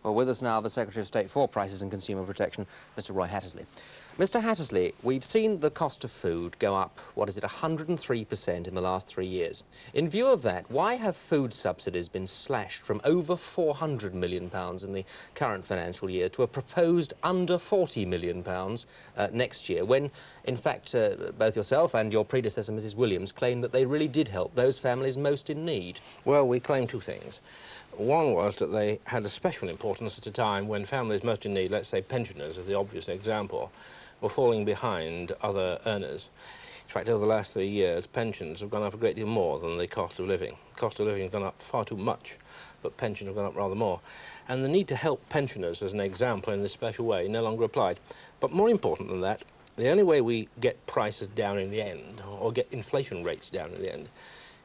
Well, with us now, the Secretary of State for Prices and Consumer Protection, Mr. Roy Hatersley. Mr. Hatersley, we've seen the cost of food go up, 103% in the last 3 years. In view of that, why have food subsidies been slashed from over £400 million in the current financial year to a proposed under £40 million next year, when, in fact, both yourself and your predecessor, Mrs. Williams, claimed that they really did help those families most in need? Well, we claim two things. One was that they had a special importance at a time when families most in need, let's say pensioners is the obvious example, were falling behind other earners. In fact, over the last 3 years, pensions have gone up a great deal more than the cost of living. The cost of living has gone up far too much, but pensions have gone up rather more. And the need to help pensioners as an example in this special way no longer applied. But more important than that, the only way we get prices down in the end, or get inflation rates down in the end,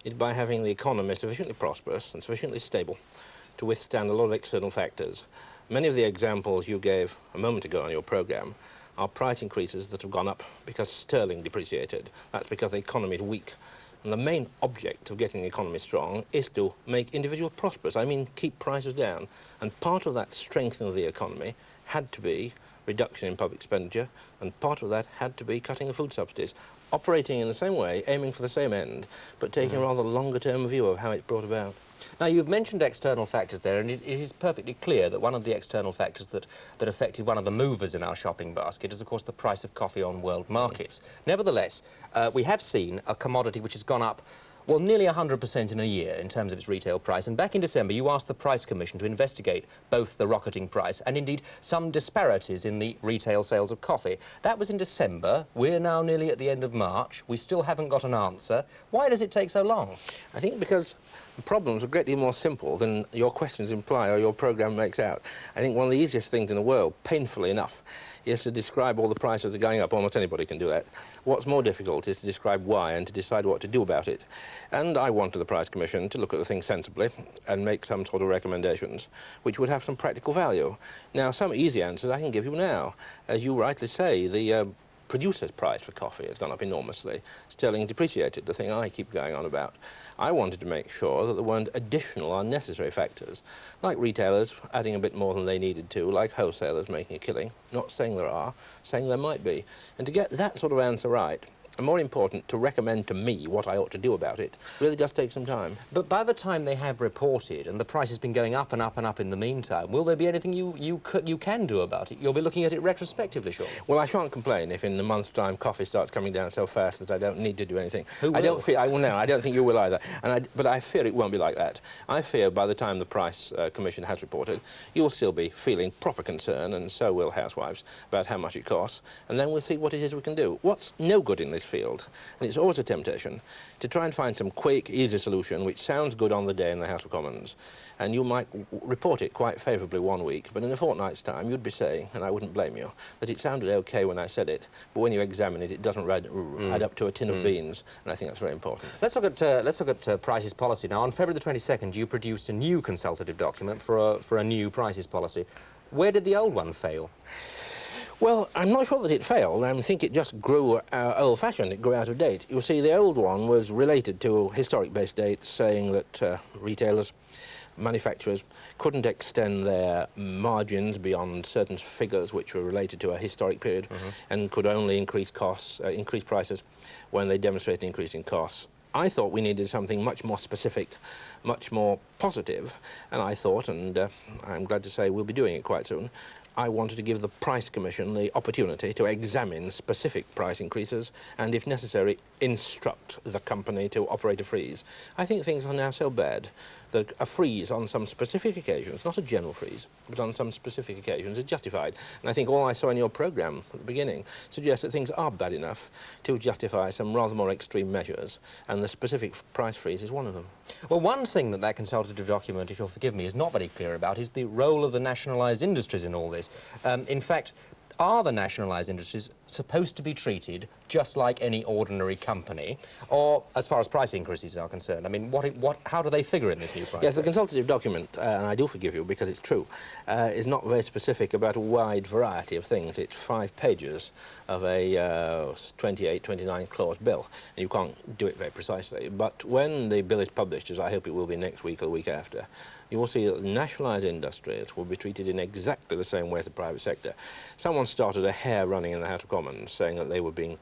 is by having the economy sufficiently prosperous and sufficiently stable to withstand a lot of external factors. Many of the examples you gave a moment ago on your programme are price increases that have gone up because sterling depreciated. That's because the economy is weak. And the main object of getting the economy strong is to make individuals prosperous. I mean, keep prices down. And part of that strengthening of the economy had to be reduction in public expenditure, and part of that had to be cutting the food subsidies, operating in the same way, aiming for the same end, but taking a rather longer-term view of how it's brought about. Now, you've mentioned external factors there, and it is perfectly clear that one of the external factors that affected one of the movers in our shopping basket is, of course, the price of coffee on world markets. Nevertheless, we have seen a commodity which has gone up, well, nearly 100% in a year in terms of its retail price. And back in December, you asked the Price Commission to investigate both the rocketing price and, indeed, some disparities in the retail sales of coffee. That was in December. We're now nearly at the end of March. We still haven't got an answer. Why does it take so long? I think because the problems are a great deal more simple than your questions imply or your programme makes out. I think one of the easiest things in the world, painfully enough, is to describe all the prices that are going up. Almost anybody can do that. What's more difficult is to describe why and to decide what to do about it. And I wanted the Price Commission to look at the thing sensibly and make some sort of recommendations which would have some practical value. Now, some easy answers I can give you now. As you rightly say, the producer's price for coffee has gone up enormously. Sterling depreciated, the thing I keep going on about. I wanted to make sure that there weren't additional unnecessary factors, like retailers adding a bit more than they needed to, like wholesalers making a killing. Not saying there are, saying there might be. And to get that sort of answer right, and more important, to recommend to me what I ought to do about it, really does take some time. But by the time they have reported, and the price has been going up and up and up in the meantime, will there be anything you can do about it? You'll be looking at it retrospectively, surely? Well, I shan't complain if in a month's time coffee starts coming down so fast that I don't need to do anything. Who will? I don't think you will either. But I fear it won't be like that. I fear by the time the Price Commission has reported, you'll still be feeling proper concern, and so will housewives, about how much it costs, and then we'll see what it is we can do. What's no good in this field, and it's always a temptation, to try and find some quick, easy solution which sounds good on the day in the House of Commons, and you might report it quite favourably 1 week, but in a fortnight's time you'd be saying, and I wouldn't blame you, that it sounded OK when I said it, but when you examine it, it doesn't add up to a tin of beans, and I think that's very important. Let's look at prices policy now. On February the 22nd, you produced a new consultative document for a new prices policy. Where did the old one fail? Well, I'm not sure that it failed. I think it just grew old-fashioned. It grew out of date. You see, the old one was related to historic-based dates, saying that retailers, manufacturers couldn't extend their margins beyond certain figures which were related to a historic period, and could only increase costs, increase prices when they demonstrated an increase in costs. I thought we needed something much more specific, much more positive, and I thought, and I'm glad to say we'll be doing it quite soon, I wanted to give the Price Commission the opportunity to examine specific price increases and, if necessary, instruct the company to operate a freeze. I think things are now so bad that a freeze on some specific occasions, not a general freeze, but on some specific occasions, is justified. And I think all I saw in your programme at the beginning suggests that things are bad enough to justify some rather more extreme measures, and the specific price freeze is one of them. Well, one thing that consultative document, if you'll forgive me, is not very clear about is the role of the nationalised industries in all this. In fact, are the nationalised industries supposed to be treated just like any ordinary company, or as far as price increases are concerned? I mean, how do they figure in this new price? Yes, the consultative document, and I do forgive you because it's true, is not very specific about a wide variety of things. It's 5 pages of a 28, 29 clause bill, and you can't do it very precisely. But when the bill is published, as I hope it will be next week or the week after, you will see that the nationalised industries will be treated in exactly the same way as the private sector. Someone started a hair running in the House of Commons saying that they were being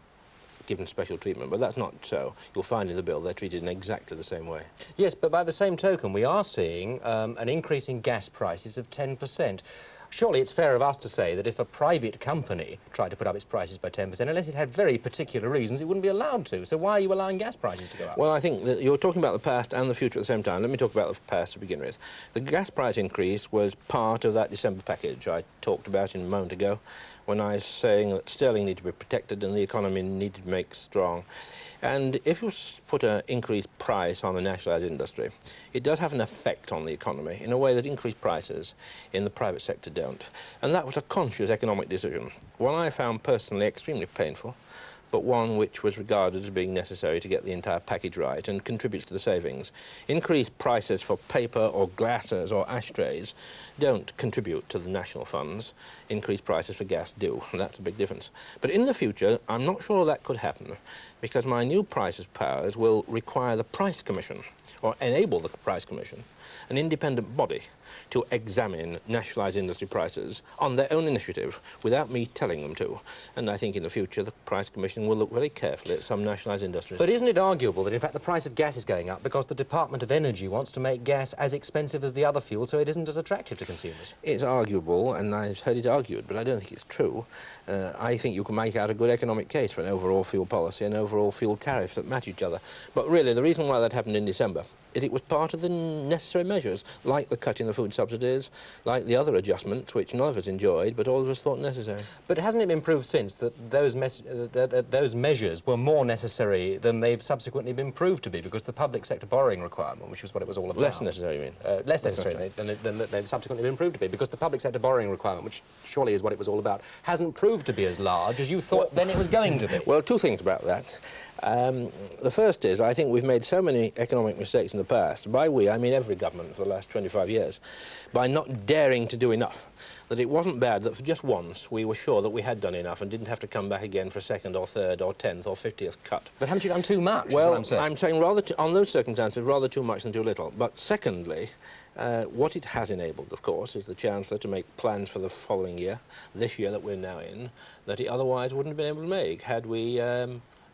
given special treatment, but that's not so. You'll find in the bill they're treated in exactly the same way. Yes, but by the same token, we are seeing an increase in gas prices of 10%. Surely it's fair of us to say that if a private company tried to put up its prices by 10%, unless it had very particular reasons, it wouldn't be allowed to. So why are you allowing gas prices to go up? Well, I think that you're talking about the past and the future at the same time. Let me talk about the past to begin with. The gas price increase was part of that December package I talked about a moment ago, when I was saying that sterling needed to be protected and the economy needed to make strong. And if you put an increased price on a nationalised industry, it does have an effect on the economy in a way that increased prices in the private sector don't. And that was a conscious economic decision, one I found personally extremely painful, but one which was regarded as being necessary to get the entire package right and contributes to the savings. Increased prices for paper or glasses or ashtrays don't contribute to the national funds. Increased prices for gas do, and that's a big difference. But in the future, I'm not sure that could happen, because my new prices powers will require the Price Commission, or enable the Price Commission, an independent body, to examine nationalised industry prices on their own initiative without me telling them to. And I think in the future the Price Commission will look very carefully at some nationalised industries. But isn't it arguable that in fact the price of gas is going up because the Department of Energy wants to make gas as expensive as the other fuel so it isn't as attractive to consumers? It's arguable, and I've heard it argued, but I don't think it's true. I think you can make out a good economic case for an overall fuel policy and overall fuel tariffs that match each other. But really, the reason why that happened in December is it was part of the necessary measures, like the cut in the food subsidies, like the other adjustments, which none of us enjoyed, but all of us thought necessary. But hasn't it been proved since that those measures were more necessary than they've subsequently been proved to be, because the public sector borrowing requirement, which was what it was all about... Less necessary, you mean? Less necessary than they've subsequently been proved to be, because the public sector borrowing requirement, which surely is what it was all about, hasn't proved to be as large as you thought then it was going to be. Well, two things about that. The first is, I think we've made so many economic mistakes in the past, by we, I mean every government for the last 25 years, by not daring to do enough, that it wasn't bad that for just once we were sure that we had done enough and didn't have to come back again for a second or third or 10th or 50th cut. But haven't you done too much? Well, I'm saying rather on those circumstances, rather too much than too little. But secondly, what it has enabled, of course, is the Chancellor to make plans for the following year, this year that we're now in, that he otherwise wouldn't have been able to make had we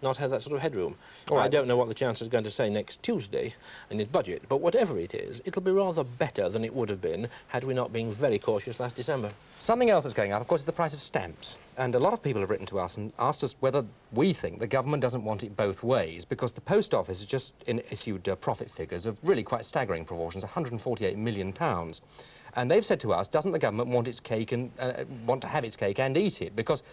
not had that sort of headroom. Right. I don't know what the Chancellor's going to say next Tuesday in his budget, but whatever it is, it'll be rather better than it would have been had we not been very cautious last December. Something else that's going up, of course, is the price of stamps. And a lot of people have written to us and asked us whether we think the government doesn't want it both ways, because the Post Office has just issued profit figures of really quite staggering proportions, £148 million. And they've said to us, doesn't the government want its cake and want to have its cake and eat it? Because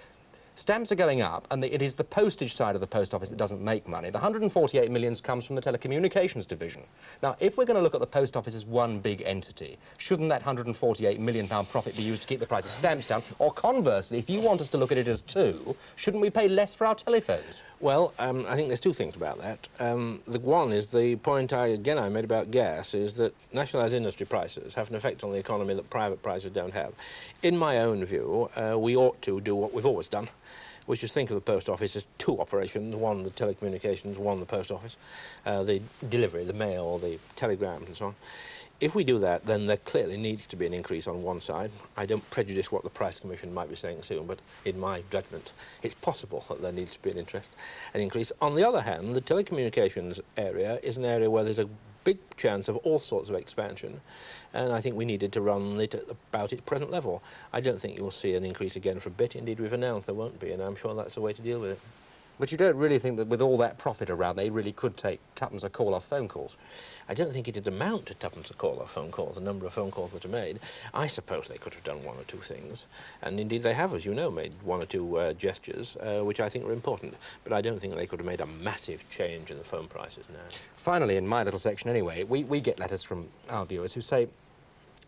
stamps are going up, and it is the postage side of the Post Office that doesn't make money. The 148 million comes from the telecommunications division. Now, if we're going to look at the Post Office as one big entity, shouldn't that £148 million profit be used to keep the price of stamps down? Or conversely, if you want us to look at it as two, shouldn't we pay less for our telephones? Well, I think there's two things about that. The one is the point I made about gas, is that nationalised industry prices have an effect on the economy that private prices don't have. In my own view, we ought to do what we've always done, which is think of the Post Office as two operations, one the telecommunications, one the Post Office, the delivery, the mail, the telegrams and so on. If we do that, then there clearly needs to be an increase on one side. I don't prejudice what the Price Commission might be saying soon, but in my judgment, it's possible that there needs to be an increase. On the other hand, the telecommunications area is an area where there's a big chance of all sorts of expansion, and I think we needed to run it at about its present level. I don't think you'll see an increase again for a bit. Indeed, we've announced there won't be, and I'm sure that's the way to deal with it. But you don't really think that with all that profit around, they really could take tuppence a call off phone calls? I don't think it'd amount to tuppence a call off phone calls, the number of phone calls that are made. I suppose they could have done one or two things, and indeed they have, as you know, made one or two gestures, which I think are important. But I don't think they could have made a massive change in the phone prices now. Finally, in my little section anyway, we get letters from our viewers who say,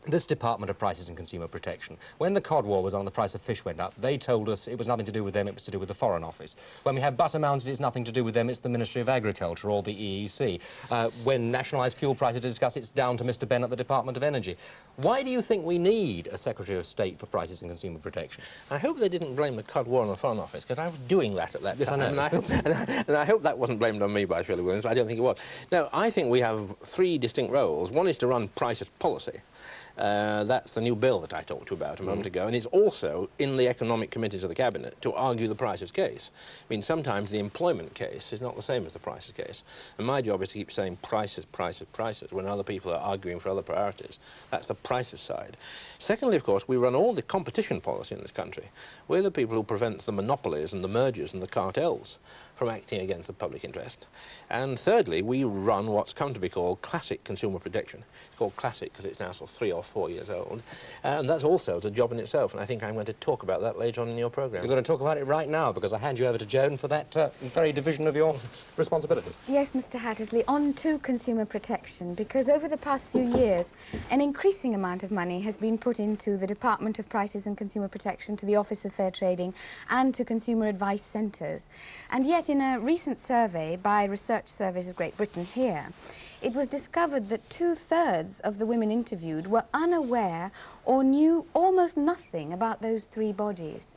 this Department of Prices and Consumer Protection, when the cod war was on, the price of fish went up, they told us it was nothing to do with them, it was to do with the Foreign Office. When we have butter mounted, it's nothing to do with them, it's the Ministry of Agriculture or the EEC. When nationalised fuel prices are discussed, it's down to Mr Benn at the Department of Energy. Why do you think we need a Secretary of State for Prices and Consumer Protection? I hope they didn't blame the cod war on the Foreign Office, because I was doing that at that yes, time. I know. And I hope that wasn't blamed on me by Shirley Williams. I don't think it was. No, I think we have three distinct roles. One is to run prices policy. That's the new bill that I talked to you about a moment ago, and it's also in the economic committees of the Cabinet to argue the prices case. I mean, sometimes the employment case is not the same as the prices case, and my job is to keep saying prices, prices, prices when other people are arguing for other priorities. That's the prices side. Secondly, of course, we run all the competition policy in this country. We're the people who prevent the monopolies and the mergers and the cartels from acting against the public interest. And thirdly, we run what's come to be called classic consumer protection. It's called classic because it's now sort of 3 or 4 years old. And that's also a job in itself, and I think I'm going to talk about that later on in your programme. You're going to talk about it right now, because I hand you over to Joan for that very division of your responsibilities. Yes, Mr Hatersley, on to consumer protection, because over the past few years, an increasing amount of money has been put into the Department of Prices and Consumer Protection, to the Office of Fair Trading, and to consumer advice centres. And yet, in a recent survey by Research Service of Great Britain here, it was discovered that 2/3 of the women interviewed were unaware or knew almost nothing about those three bodies.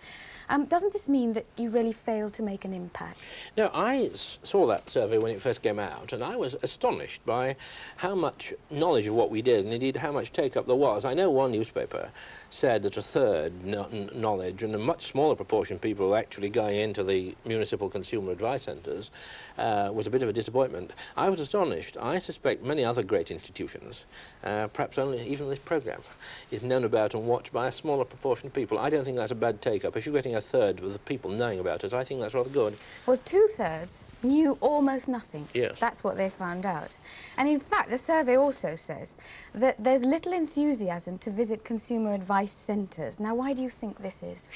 Doesn't this mean that you really failed to make an impact? No, I saw that survey when it first came out, and I was astonished by how much knowledge of what we did, and indeed how much take-up there was. I know one newspaper said that 1/3 knowledge, and a much smaller proportion of people actually going into the municipal consumer advice centres was a bit of a disappointment. I was astonished. I suspect many other great institutions, perhaps only even this programme, is known about and watched by a smaller proportion of people. I don't think that's a bad take-up. If you're getting 1/3 of the people knowing about it, I think that's rather good. Well, 2/3 knew almost nothing. Yes. That's what they found out. And in fact, the survey also says that there's little enthusiasm to visit consumer advice centres. Now, why do you think this is?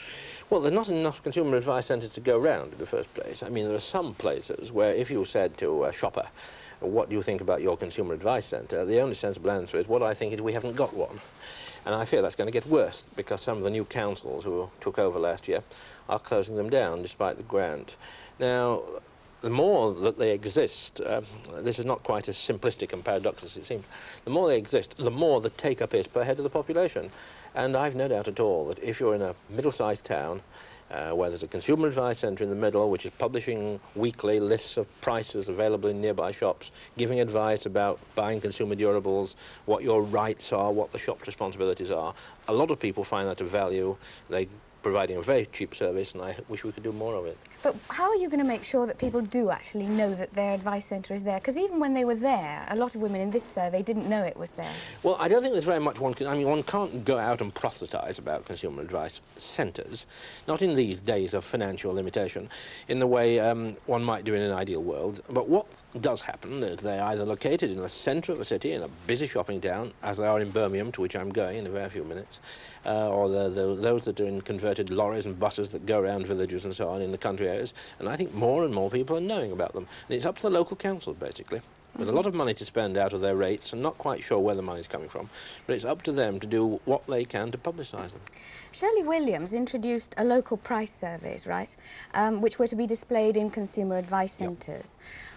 Well, there's not enough consumer advice centres to go round in the first place. I mean, there are some places where if you said to a shopper, what do you think about your consumer advice centre, the only sensible answer is, what I think is we haven't got one. And I fear that's going to get worse, because some of the new councils who took over last year are closing them down despite the grant. Now, the more that they exist, this is not quite as simplistic and paradoxical as it seems, the more they exist, the more the take-up is per head of the population. And I've no doubt at all that if you're in a middle-sized town, where there's a consumer advice centre in the middle, which is publishing weekly lists of prices available in nearby shops, giving advice about buying consumer durables, what your rights are, what the shop's responsibilities are, a lot of people find that of value. They're providing a very cheap service, and I wish we could do more of it. But how are you going to make sure that people do actually know that their advice centre is there? Because even when they were there, a lot of women in this survey didn't know it was there. Well, I don't think there's very much one can... I mean, one can't go out and proselytise about consumer advice centres, not in these days of financial limitation, in the way one might do in an ideal world. But what does happen is they're either located in the centre of a city, in a busy shopping town, as they are in Birmingham, to which I'm going in a very few minutes, or those that are in converted lorries and buses that go around villages and so on in the country areas, and I think more and more people are knowing about them. And it's up to the local council, basically, with a lot of money to spend out of their rates and not quite sure where the money's coming from, but it's up to them to do what they can to publicise them. Shirley Williams introduced a local price surveys, right, which were to be displayed in consumer advice centres.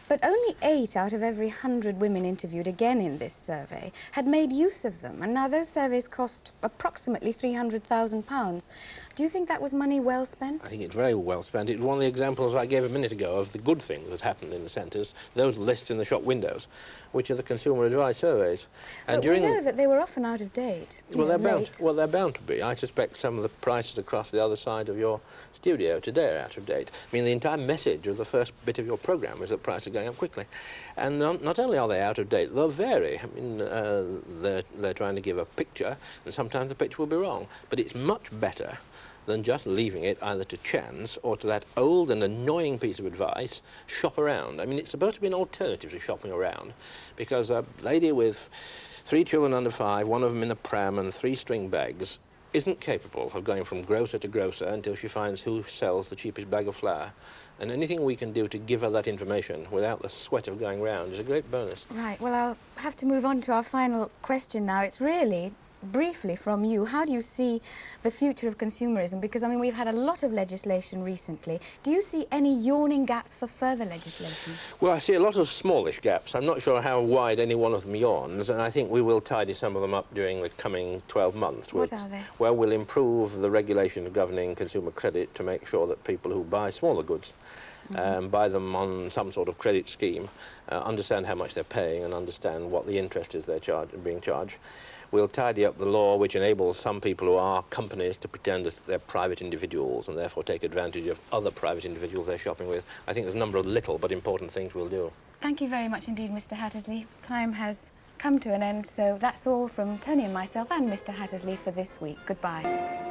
But only 8 out of every 100 women interviewed, again in this survey, had made use of them. And now those surveys cost approximately £300,000. Do you think that was money well spent? I think it's very well spent. It's one of the examples I gave a minute ago of the good things that happened in the centres, those lists in the shop windows, which are the consumer advice surveys. And but we know that they were often out of date. Well, they're bound to be. I suspect some of the prices across the other side of your studio today are out of date. I mean, the entire message of the first bit of your programme is that prices are going up quickly. And not only are they out of date, they'll vary. I mean, they're trying to give a picture, and sometimes the picture will be wrong. But it's much better than just leaving it either to chance or to that old and annoying piece of advice, shop around. I mean, it's supposed to be an alternative to shopping around, because a lady with 3 children under 5, one of them in a pram and 3 string bags, isn't capable of going from grocer to grocer until she finds who sells the cheapest bag of flour. And anything we can do to give her that information without the sweat of going round is a great bonus. Right, well, I'll have to move on to our final question now. It's really, briefly from you, how do you see the future of consumerism? Because, I mean, we've had a lot of legislation recently. Do you see any yawning gaps for further legislation? Well, I see a lot of smallish gaps. I'm not sure how wide any one of them yawns, and I think we will tidy some of them up during the coming 12 months. What are they? Well, we'll improve the regulation governing consumer credit to make sure that people who buy smaller goods buy them on some sort of credit scheme, understand how much they're paying and understand what the interest is they're being charged. We'll tidy up the law which enables some people who are companies to pretend that they're private individuals and therefore take advantage of other private individuals they're shopping with. I think there's a number of little but important things we'll do. Thank you very much indeed, Mr. Hatersley. Time has come to an end, so that's all from Tony and myself and Mr. Hatersley for this week. Goodbye.